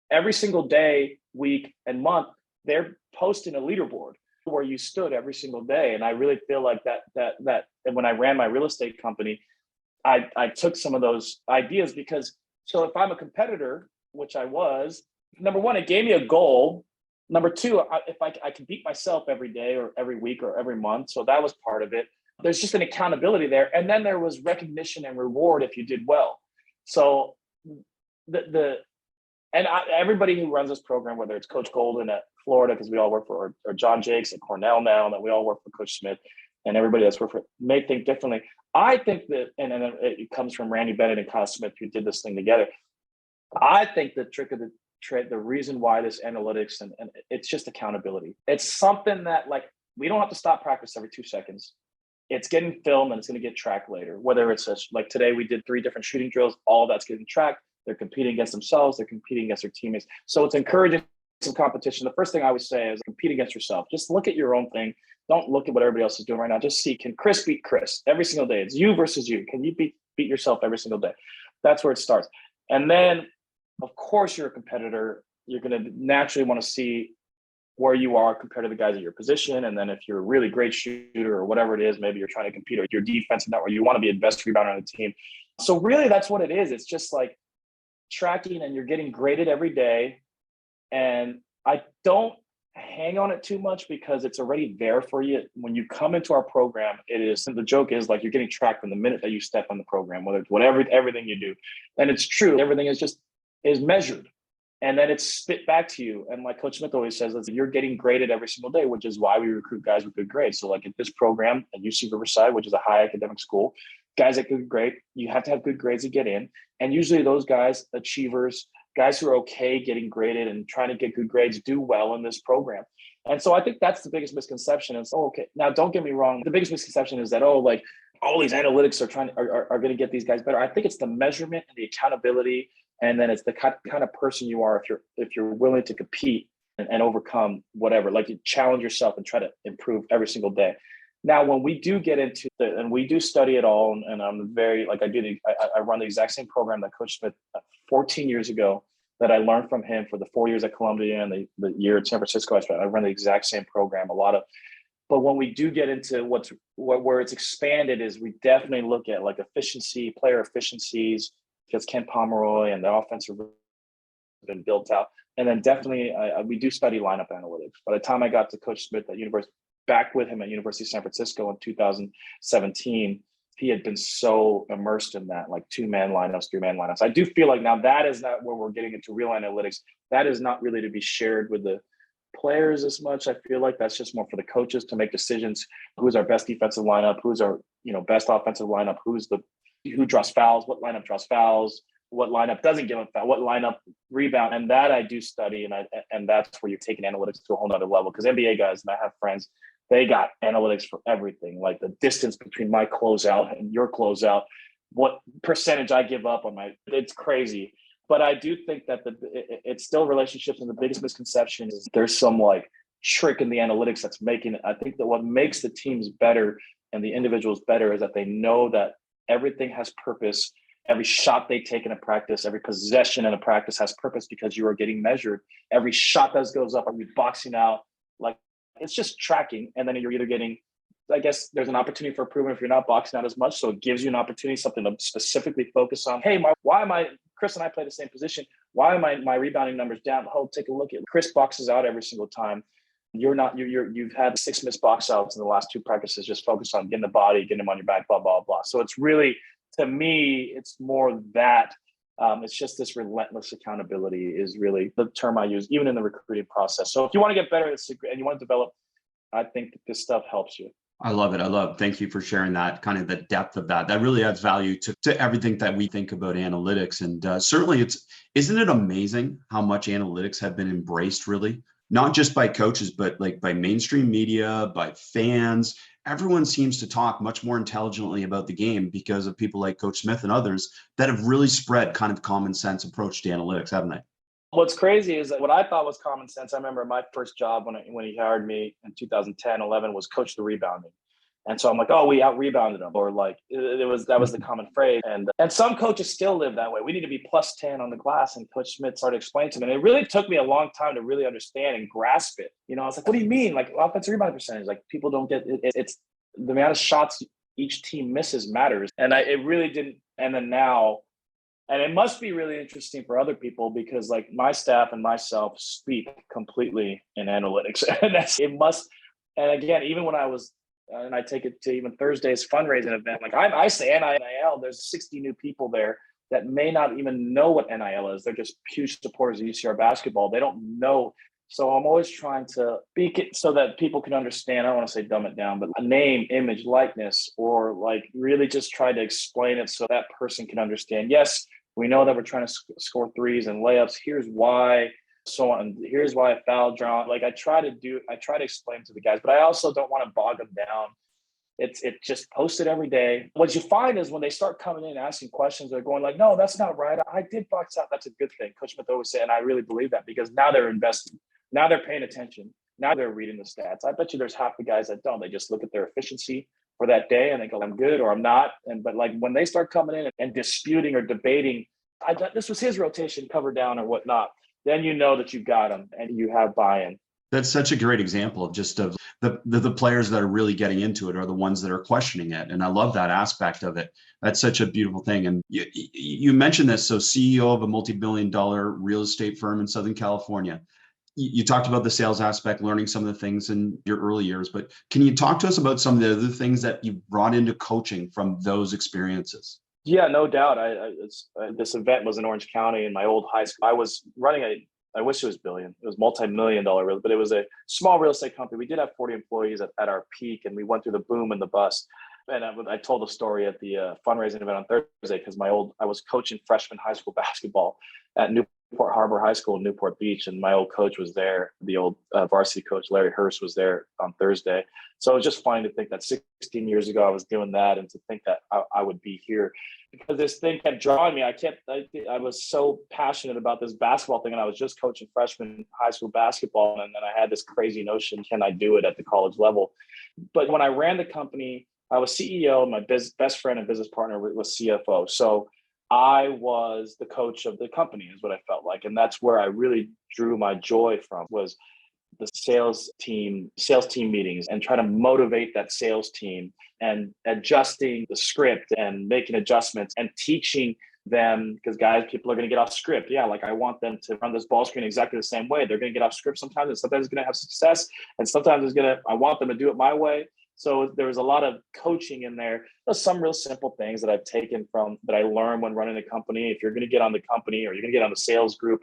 every single day, week, and month, they're posting a leaderboard where you stood every single day. And I really feel like that and when I ran my real estate company, I took some of those ideas, because so if I'm a competitor, which I was, number one, it gave me a goal. Number two, if I can beat myself every day or every week or every month. So that was part of it. There's just an accountability there. And then there was recognition and reward if you did well. So everybody who runs this program, whether it's Coach Golden at Florida, because we all work for, or John Jakes at Cornell now, that we all work for Coach Smith, and everybody that's worked for, may think differently. I think that, and it comes from Randy Bennett and Kyle Smith, who did this thing together. I think the trick of the trade, the reason why this analytics and it's just accountability. It's something that like we don't have to stop practice every 2 seconds. It's getting filmed and it's going to get tracked later. Whether it's like today we did 3 different shooting drills, all that's getting tracked. They're competing against themselves. They're competing against their teammates. So it's encouraging some competition. The first thing I always say is compete against yourself. Just look at your own thing. Don't look at what everybody else is doing right now. Just see, can Chris beat Chris every single day? It's you versus you. Can you beat yourself every single day? That's where it starts. And then, of course, you're a competitor. You're going to naturally want to see where you are compared to the guys at your position. And then if you're a really great shooter or whatever it is, maybe you're trying to compete or your defense and that, or you want to be a best rebounder on the team. So really, that's what it is. It's just like tracking, and you're getting graded every day. And I don't hang on it too much, because it's already there for you. When you come into our program, the joke is like you're getting tracked from the minute that you step on the program, whether it's everything you do. And it's true. Everything is measured. And then it's spit back to you. And like Coach Smith always says, you're getting graded every single day, which is why we recruit guys with good grades. So like at this program at UC Riverside, which is a high academic school, guys that good grade, you have to have good grades to get in. And usually those guys, achievers, guys who are okay getting graded and trying to get good grades, do well in this program. And so I think that's the biggest misconception. Is, okay, now don't get me wrong. The biggest misconception is that, like all these analytics are going to get these guys better. I think it's the measurement and the accountability. And then it's the kind of person you are if you're willing to compete and overcome whatever, like you challenge yourself and try to improve every single day. Now, when we do get into and we do study it all, and I'm very, like, I run the exact same program that Coach Smith 14 years ago that I learned from him for the 4 years at Columbia and the year at San Francisco. I run the exact same program. But when we do get into where it's expanded is we definitely look at like efficiency, player efficiencies, because Ken Pomeroy and the offensive been built out. And then definitely we do study lineup analytics. By the time I got to Coach Smith at back with him at University of San Francisco in 2017, he had been so immersed in that, like 2-man lineups, 3-man lineups. I do feel like now that is not where we're getting into real analytics. That is not really to be shared with the players as much. I feel like that's just more for the coaches to make decisions. Who's our best defensive lineup? Who's our best offensive lineup? Who draws fouls? What lineup draws fouls? What lineup doesn't give a foul? What lineup rebound? And that I do study, and that's where you're taking analytics to a whole nother level. Because NBA guys, and I have friends, they got analytics for everything, like the distance between my closeout and your closeout, what percentage I give up on it's crazy. But I do think that it's still relationships, and the biggest misconception is there's some like trick in the analytics that's making it. I think that what makes the teams better and the individuals better is that they know that everything has purpose. Every shot they take in a practice, every possession in a practice has purpose because you are getting measured. Every shot that goes up, are you boxing out? Like, it's just tracking. And then you're either getting, I guess there's an opportunity for improvement if you're not boxing out as much. So it gives you an opportunity, something to specifically focus on. Hey, Chris and I play the same position. Why am my rebounding numbers down? Oh, take a look at Chris boxes out every single time. You've had 6 missed box outs in the last 2 practices. Just focus on getting the body, getting them on your back, blah, blah, blah. So it's really, to me, it's more that it's just this relentless accountability is really the term I use, even in the recruiting process. So if you want to get better and you want to develop, I think that this stuff helps you. I love it. Thank you for sharing that, kind of the depth of that. That really adds value to everything that we think about analytics. And certainly isn't it amazing how much analytics have been embraced, really? Not just by coaches, but like by mainstream media, by fans. Everyone seems to talk much more intelligently about the game because of people like Coach Smith and others that have really spread kind of common sense approach to analytics, haven't they? What's crazy is that what I thought was common sense. I remember my first job when he hired me in 2010, 11 was coach the rebounding. And so I'm like, oh, we out rebounded them, or like that was the common phrase. And some coaches still live that way. We need to be plus 10 on the glass. And Coach Smith started explaining to me. And it really took me a long time to really understand and grasp it. I was like, what do you mean? Like offensive rebound percentage? Like people don't get it. It's the amount of shots each team misses matters. And it really didn't. And then now, and it must be really interesting for other people because like my staff and myself speak completely in analytics. And again, even when I was, and I take it to even Thursday's fundraising event, like I say NIL, there's 60 new people there that may not even know what NIL is. They're just huge supporters of UCR basketball. They don't know. So I'm always trying to speak it so that people can understand. I don't want to say dumb it down, but a name, image, likeness, or like really just try to explain it so that person can understand. Yes, we know that we're trying to score threes and layups. Here's why, so on. Here's why a foul drawn. Like I try to explain to the guys, but I also don't want to bog them down. It's just posted every day. What you find is when they start coming in asking questions, they're going like, no, that's not right. I did box out. That's a good thing. Coach Smith always said, and I really believe that because now they're investing. Now they're paying attention. Now they're reading the stats. I bet you there's half the guys that don't. They just look at their efficiency for that day and they go, I'm good or I'm not. But like when they start coming in and disputing or debating, this was his rotation, cover down or whatnot, then you know that you've got them and you have buy-in. That's such a great example of the players that are really getting into it are the ones that are questioning it. And I love that aspect of it. That's such a beautiful thing. And you mentioned this. So CEO of a multi-billion-dollar real estate firm in Southern California. You talked about the sales aspect, learning some of the things in your early years, but can you talk to us about some of the other things that you brought into coaching from those experiences? Yeah, no doubt. This event was in Orange County in my old high school. I was running I wish it was billion. It was multi-million-dollar, but it was a small real estate company. We did have 40 employees at our peak, and we went through the boom and the bust. And I told the story at the fundraising event on Thursday because I was coaching freshman high school basketball at Newport Harbor High School in Newport Beach, and my old coach was there. The old varsity coach, Larry Hurst, was there on Thursday. So it was just funny to think that 16 years ago I was doing that, and to think that I would be here because this thing kept drawing me. I was so passionate about this basketball thing, and I was just coaching freshman high school basketball, and then I had this crazy notion: can I do it at the college level? But when I ran the company, I was CEO. My best friend and business partner was CFO. So I was the coach of the company, is what I felt like, and that's where I really drew my joy from, was the sales team meetings, and try to motivate that sales team and adjusting the script and making adjustments and teaching them, because guys, people are going to get off script. Yeah, like I want them to run this ball screen exactly the same way. They're going to get off script sometimes, and sometimes it's going to have success, and sometimes I want them to do it my way. So there was a lot of coaching in there. There's some real simple things that I've taken from that I learned when running a company. If you're going to get on the company, or you're going to get on the sales group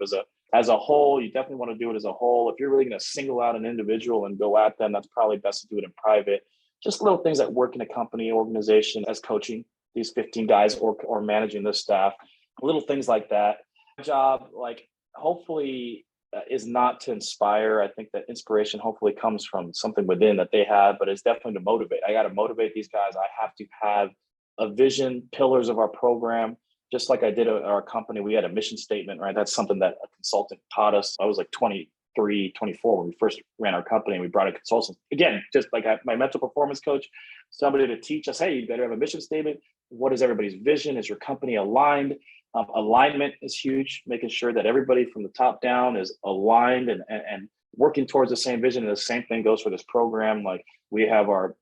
as a whole, you definitely want to do it as a whole. If you're really going to single out an individual and go at them, that's probably best to do it in private. Just little things that work in a company organization as coaching these 15 guys, or managing this staff, little things like that. My job, like, hopefully is not to inspire. I think that inspiration hopefully comes from something within that they have, but it's definitely to motivate. I got to motivate these guys. I have to have a vision, pillars of our program. Just like I did at our company, we had a mission statement, right? That's something that a consultant taught us. I was like 23, 24 when we first ran our company, and we brought a consultant. Again, just like my mental performance coach, somebody to teach us, hey, you better have a mission statement. What is everybody's vision? Is your company aligned? Alignment is huge, making sure that everybody from the top down is aligned and working towards the same vision. And the same thing goes for this program. Like, we have our,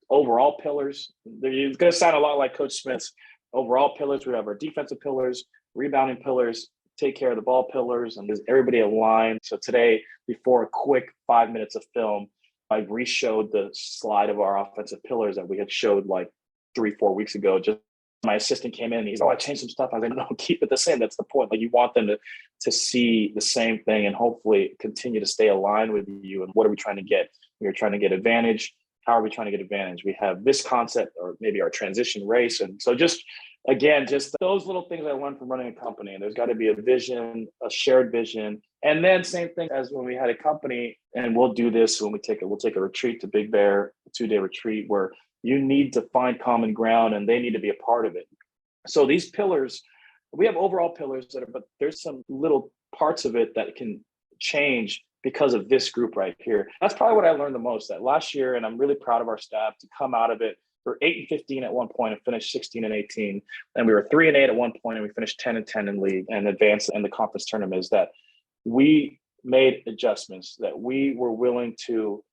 overall pillars. It's going to sound a lot like Coach Smith's overall pillars. We have our defensive pillars, rebounding pillars, take care of the ball pillars, and is everybody aligned? So today, before a quick 5 minutes of film, I re-showed the slide of our offensive pillars that we had showed like 3-4 weeks ago. Just my assistant came in and he's, I changed some stuff. I was like, no, keep it the same. That's the point. Like, you want them to see the same thing and hopefully continue to stay aligned with you. And what are we trying to get? We're trying to get advantage. How are we trying to get advantage? We have this concept, or maybe our transition race. And so just those little things I learned from running a company. And there's got to be a vision, a shared vision. And then same thing as when we had a company, and we'll do this when we'll take a retreat to Big Bear, a 2-day retreat, where you need to find common ground and they need to be a part of it. So these pillars, we have overall pillars but there's some little parts of it that can change because of this group right here. That's probably what I learned the most that last year, and I'm really proud of our staff to come out of it. We're 8-15 at one point and finished 16-18. And we were 3-8 at one point, and we finished 10-10 in league and advanced in the conference tournament. Is that we made adjustments, that we were willing to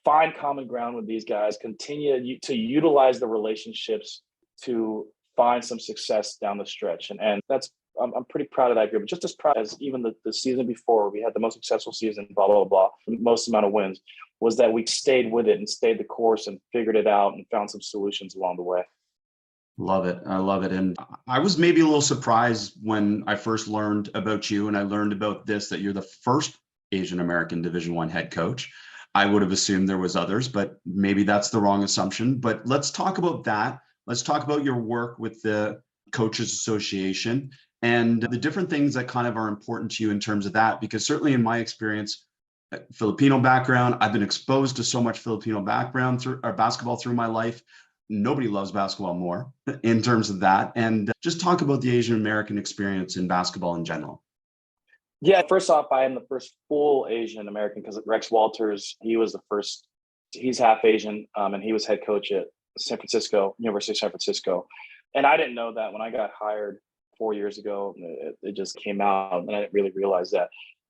find common ground with these guys, continue to utilize the relationships to find some success down the stretch. And that's, I'm pretty proud of that group. Just as proud as even the season before, we had the most successful season, blah, blah, blah, the most amount of wins, was that we stayed with it and stayed the course and figured it out and found some solutions along the way. Love it. I love it. And I was maybe a little surprised when I first learned about you, and I learned about this, that you're the first Asian American Division I head coach. I would have assumed there was others, but maybe that's the wrong assumption. But let's talk about that. Let's talk about your work with the Coaches Association and the different things that kind of are important to you in terms of that, because certainly in my experience, Filipino background, I've been exposed to so much Filipino background through basketball through my life. Nobody loves basketball more in terms of that. And just talk about the Asian American experience in basketball in general. Yeah, first off, I am the first full Asian American, because Rex Walters, he was the first. He's half Asian, and he was head coach at University of San Francisco. And I didn't know that when I got hired 4 years ago. It just came out, and I didn't really realize that.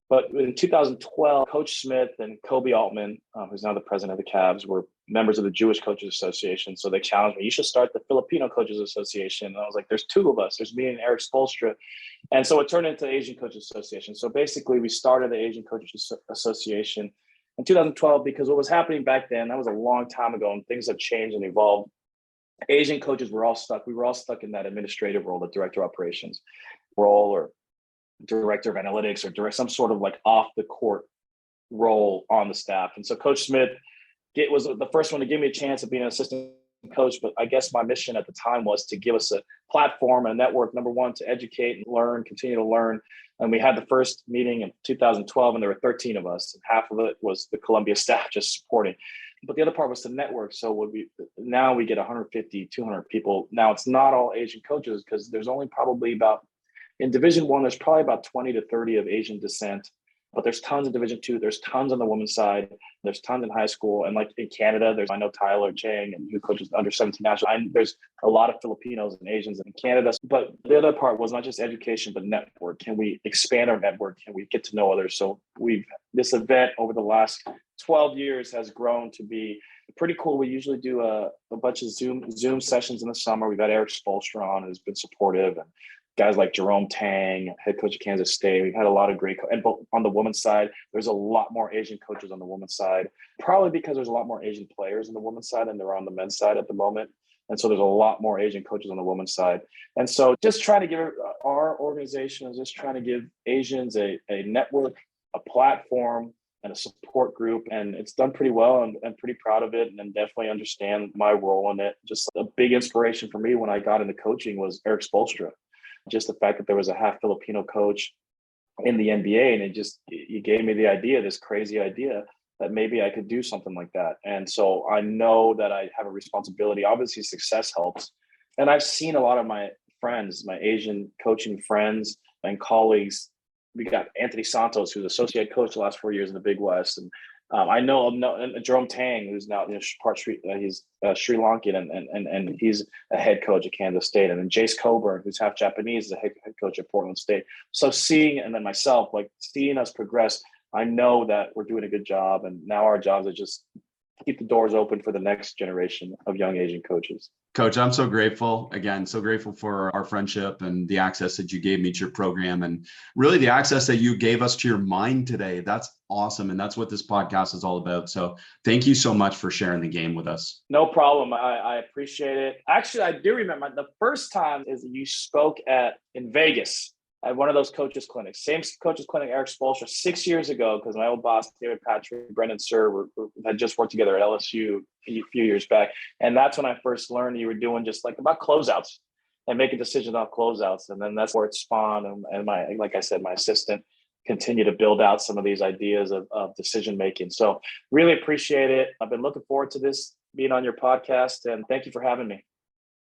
But in 2012, Coach Smith and Kobe Altman, who's now the president of the Cavs, were members of the Jewish Coaches Association. So they challenged me, you should start the Filipino Coaches Association. And I was like, there's two of us. There's me and Eric Spoelstra. And so it turned into the Asian Coaches Association. So basically, we started the Asian Coaches Association in 2012 because what was happening back then, that was a long time ago, and things have changed and evolved. Asian coaches were all stuck. We were all stuck in that administrative role, the director of operations role, or director of analytics, or some sort of like off the court role on the staff. And so Coach Smith was the first one to give me a chance of being an assistant coach. But I guess my mission at the time was to give us a platform and a network, number one, to educate and learn, continue to learn. And we had the first meeting in 2012, and there were 13 of us. And half of it was the Columbia staff just supporting. But the other part was the network. So now we get 150, 200 people. Now it's not all Asian coaches, because there's only probably about, in Division I, there's probably about 20 to 30 of Asian descent. But there's tons in Division two. There's tons on the women's side. There's tons in high school. And like in Canada, I know Tyler Chang and who coaches under 17 national. There's a lot of Filipinos and Asians in Canada. But the other part was not just education, but network. Can we expand our network? Can we get to know others? So this event over the last 12 years has grown to be pretty cool. We usually do a bunch of Zoom sessions in the summer. We've got Eric Spoelstra on, who's been supportive, and guys like Jerome Tang, head coach of Kansas State. We've had a lot of great, and on the women's side, there's a lot more Asian coaches on the women's side, probably because there's a lot more Asian players on the women's side than there are on the men's side at the moment. And so there's a lot more Asian coaches on the women's side. And so just trying to give our organization is just trying to give Asians a network, a platform, and a support group. And it's done pretty well. I'm pretty proud of it, and definitely understand my role in it. Just a big inspiration for me when I got into coaching was Eric Spoelstra. Just the fact that there was a half Filipino coach in the NBA, and he gave me the idea, this crazy idea, that maybe I could do something like that. And so I know that I have a responsibility. Obviously, success helps. And I've seen a lot of my friends, my Asian coaching friends and colleagues. We got Anthony Santos, who's associate coach the last 4 years in the Big West. And I know Jerome Tang, who's now part Sri Lankan, and he's a head coach at Kansas State. And then Jace Coburn, who's half Japanese, is a head coach at Portland State. So and then myself, like seeing us progress, I know that we're doing a good job. And now our jobs are just keep the doors open for the next generation of young Asian coaches. Coach, I'm so grateful. Again, so grateful for our friendship and the access that you gave me to your program, and really the access that you gave us to your mind today. That's awesome. And that's what this podcast is all about. So thank you so much for sharing the game with us. No problem. I appreciate it. Actually, I do remember the first time is you spoke in Vegas at one of those coaches clinics, same coaches clinic, Eric Spoelstra, 6 years ago, because my old boss, David Patrick, Brendan Sir, had just worked together at LSU a few years back. And that's when I first learned you were doing just like about closeouts and making decisions off closeouts. And then that's where it spawned. And like I said, my assistant continued to build out some of these ideas of decision-making. So really appreciate it. I've been looking forward to this being on your podcast, and thank you for having me.